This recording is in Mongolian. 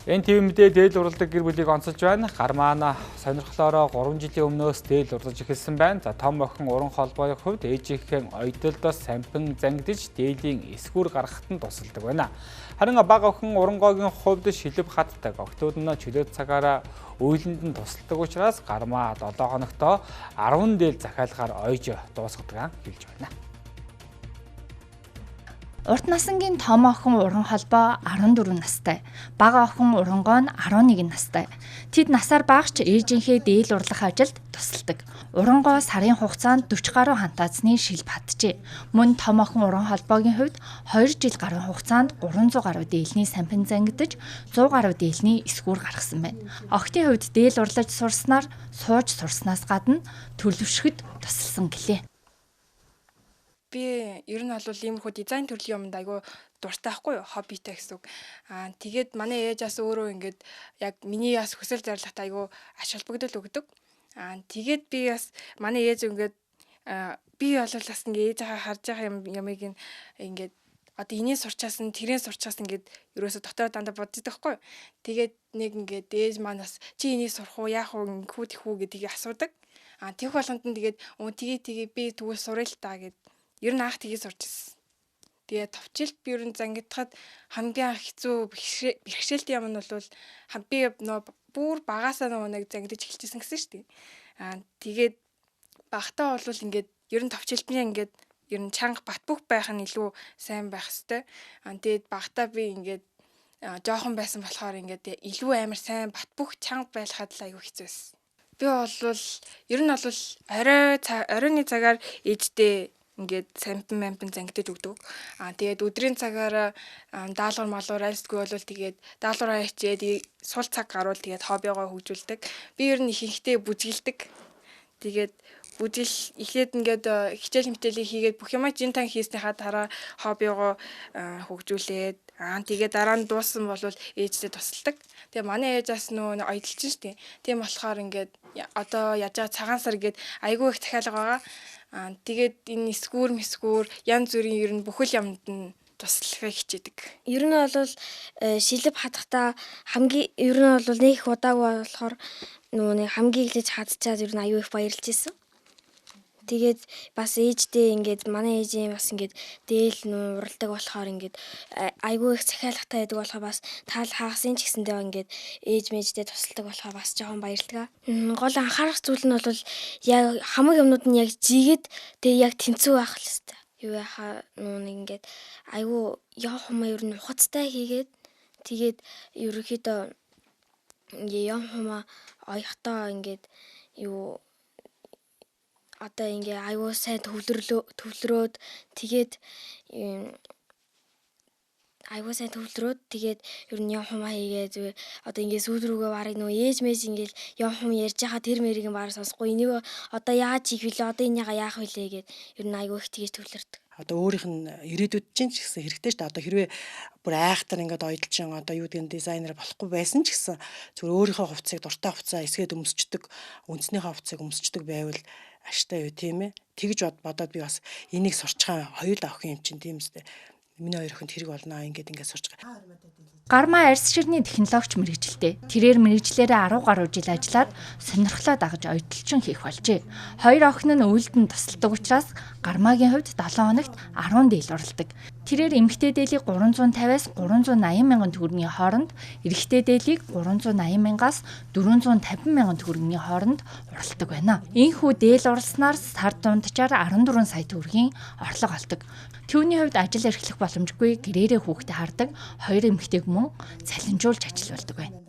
Энэ ТV мэдээ дээл уралдаг гэр бүлийг онцолж байна. Гар маань сонирхлоороо 3 жилийн өмнөөс дээл уралж эхэлсэн байна. За том охин уран холбооны хувьд ээжийнхээ ойдолдоос сампин зангидж дээлийн эсгүүр гаргахад нь тусалдаг байна. Харин бага охин урангойгийн хувьд шилб хатдаг. Октод нь чөлөөт цагаараа үйлэнд нь тусалдаг учраас гармаа 7 хоногтоо 10 дээл захиалгаар ойж дуусгадаг хэлж байна. Урт насангийн том охин уран холбоо 14 настай, бага охин урангой нь 11 настай. Тэд насаар багч ээжийнхээ дээл урлах ажилд тусалдаг. Урангой сарын хугацаанд 40 гаруй хантаацны шилб хатжээ. Мөн том охин уран холбоогийн хувьд 2 жил гаруй хугацаанд 300 гаруй дээлний сампин зангидж 100 гаруй дээлний эсгүүр гаргасан байна. Охидын хувьд дээл урлаж сурснаар сууж сурснаас гадна төлөвшөхөд тусалсан гэлээ. Би ер нь бол иймэрхүү дизайн төрлийн юмд айгүй дуртай байхгүй юу, хоббитэй гэсэн үг. Тэгээд манай ээж бас өөрөө ингээд яг миний бас хүсэл зорилготой айгүй аш холбогдол өгдөг. Тэгээд би бас манай ээж ингээд би бол бас ингээд ээж харж байгаа ямыг ингээд одоо энийг сурчаас нь тэрийг сурчаас ингээд ерөөсө дотоо дандаа бодож байгаа байхгүй юу. Тэгээд нэг ингээд ээж маань бас чи энийг сурах уу, яах уу, ингэхүү тэхүү гэдгийг асуудаг. Тэгэх болгонд нь тэгээд тэгээ би тэгвэл сурах л та гэд ер нь анх тгий сурч ирсэн. Тэгээ товчлт би ер нь зангидахад хамгийн хэцүү бэрхшээлтэй юм нь бол би бүр багасаа нэг зангидаж эхэлчихсэн гэсэн шүү дээ. Тэгээд багтаа бол ингээд ер нь товчлтны ингээд ер нь чанга бат бөх байх нь илүү сайн байх хэвээр. Тэгээд багтаа би ингээд жоохон байсан болохоор ингээд илүү амар сайн бат бөх чанга байлахад л айгүй хэцүү байсан. Би бол ер нь бол оройны цагаар ээжтэй ингээд сампин зангидаж өгдөг. Тэгээд өдрийн цагаараа даалгавар малуур айлсгүй бол тэгээд даалгавраа хичээд сул цаг гарвал тэгээд хоббигоо хөгжүүлдэг. Би ер нь ихэнхдээ бүжгэлдэг. Тэгээд эхлээд ингээд хичээл хийгээд бүх юмаа жин тан хийснийхаа дараа хоббигоо хөгжүүлээд тэгээд дараа нь дууссан бол ээжтэй тусалдаг. Тэгээ манай ээж бас нөө ойдолчин шүү дээ. Тийм болохоор ингээд одоо яаж цагаан сар гээд айгүй их дахиалга байгаа. Тэгээд энэ эсгүүр янз бүрийн ер нь бүхэл юмд нь туслахыг хичээдэг. Ер нь бол шилб хатахтаа хамгийн ер нь бол нэг их удаагүй болохоор нэг хамгийн эхлэж хатчаад ер нь аюу их баярлж ирсэн. Тэгээд бас ээжтэй ингээд манай ээжийн бас ингээд дээл уралдаг болохоор ингээд айгүй их захиалгатай байдаг болохоор бас таал хаагасын ч гэсэндээ ингээд ээж мэжтэй тусалдаг болохоор бас жоохон баярлалаа. Гол анхаарах зүйл нь бол яг хамаг юмнууд нь яг жигээд тэгээ яг тэнцүү байх л хэвээр. Юу яхаа ингээд айгүй яв хумаа ер нь ухацтай хийгээд тэгээд ерөөхдөө ингээд яв хумаа оёхтоо ингээд юу одоо ингээ аюу сайн төвлөрөөд тэгээд ер нь яв хумаа хийгээд одоо ингээ сүүл рүүгээ барыг ээж мэж ингээл яв хум ярьж байгаа тэр мэрийг бараа сонсохгүй энийг одоо яаж хийх вүлээ одоо энийгээ яах вүлээ гэд ер нь аюу их тгийж төвлөрдөг. Одоо өөрийнх нь ирээдүйд чинь ч гэсэн хэрэгтэй шүү дээ. Одоо хэрвээ бүр айхтар ингээд ойдолчин одоо юу гэдэг дизайнер болохгүй байсан ч гэсэн зөвхөн өөрийнхөө хувцсыг дуртай хувцаа эсгээд өмсчдөг, үндснийхээ хувцсыг өмсчдөг байвал аштай юу тийм ээ. Тэгж бодоод би бас энийг сурчгаа хоёул авах юм чинь тийм үстэй. Миний хоёр охинд хэрэг болно ингээд сурч байгаа. Гармаа арьс ширний технологич мэргэжилтэй. Тэрээр мэргэжлээрээ 10 гаруй жил ажиллаад сонирхлоо дагаж ойдолчин хийх болжээ. Хоёр охин нь үйлдэнд тусалдаг учраас гармаагийн хувьд 7 хоногт 10 дээл уралдаг. Тэрээр эмэгтэй дээлийг 350-аас 380 мянган төгрөгийн хооронд, эрэгтэй дээлийг 380 мянгаас 450 мянган төгрөгийн хооронд уралдаг байна. Ийхүү дээл уралснаар сар дунджаар 14 сая төгрөгийн орлого олдог. Түүний хувьд ажил эрхлэх боломжгүй гэрээрээ хүүхдээ хардаг, хоёр эмэгтэйг мөн цалинжуулж ажилладаг байна.